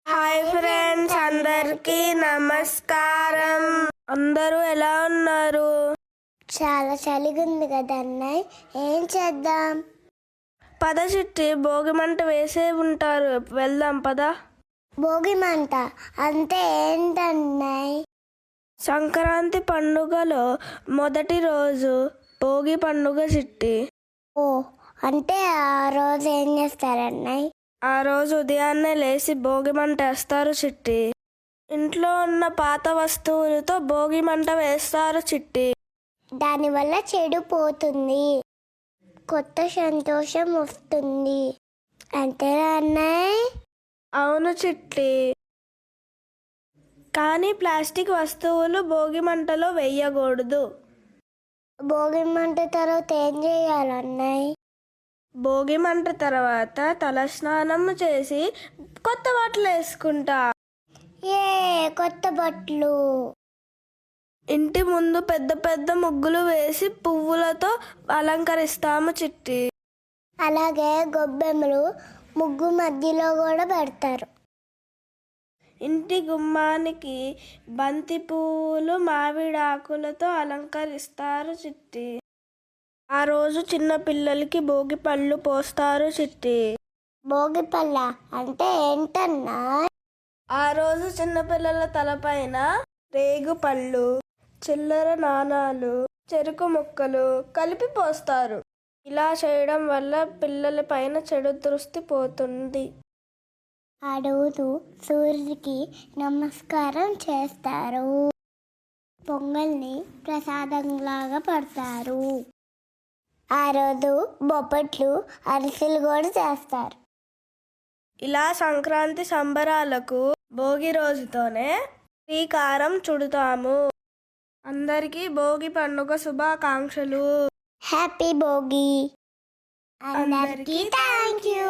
Hi friends, అందరికీ నమస్కారం. అందరూ ఎలా ఉన్నారు? చాలా చలిగా ఉంది కదా అన్నయ్య, ఏం చేద్దాం? పద చిట్టి, భోగి మంట వేసే ఉంటారు, వెళ్దాం పద. భోగి మంట అంటే ఏంటన్నయ్య? సంక్రాంతి పండుగలో మొదటి రోజు భోగి పండుగ చిట్టి. ఓ, అంటే ఆ రోజు ఏం చేస్తారన్నయ్య? ఆ రోజు ఉదయాన్నే లేచి భోగి మంట వేస్తారు చిట్టి. ఇంట్లో ఉన్న పాత వస్తువులతో భోగి మంట వేస్తారు చిట్టి. దానివల్ల చెడు పోతుంది, కొత్త సంతోషం వస్తుంది, అంతేనా అన్నయ్య? అవును చిట్టి, కానీ ప్లాస్టిక్ వస్తువులు భోగి మంటలో వేయకూడదు. భోగి మంట తర్వాత ఏం చేయాలన్నయ్య? భోగి మంట తర్వాత తలస్నానం చేసి కొత్త బట్టలు వేసుకుంటా. ఏ కొత్త బట్టలు? ఇంటి ముందు పెద్ద పెద్ద ముగ్గులు వేసి పువ్వులతో అలంకరిస్తాము చిట్టి. అలాగే గొబ్బెమ్మలు ముగ్గు మధ్యలో కూడా పెడతారు. ఇంటి గుమ్మానికి బంతి పువ్వులు మామిడాకులతో అలంకరిస్తారు చిట్టి. ఆ రోజు చిన్న పిల్లలకి భోగి పళ్ళు పోస్తారు చిట్టి. భోగి పళ్ళ అంటే ఏంటన్నా? ఆ రోజు చిన్నపిల్లల తలపైన రేగు పళ్ళు, చిల్లర నాణాలు, చెరుకు ముక్కలు కలిపి పోస్తారు. ఇలా చేయడం వల్ల పిల్లల పైన చెడు దృష్టి పోతుంది. ఆ రోజు సూర్యుడికి నమస్కారం చేస్తారు, పొంగల్ని ప్రసాదంలాగా పడతారు. ఆ రోజు బొబ్బట్లు, అరిసెలు కూడా చేస్తారు. ఇలా సంక్రాంతి సంబరాలకు భోగి రోజుతోనే శ్రీకారం చుడతాము. అందరికీ భోగి పండుగ శుభాకాంక్షలు. హ్యాపీ భోగి. అందరికీ థ్యాంక్ యూ.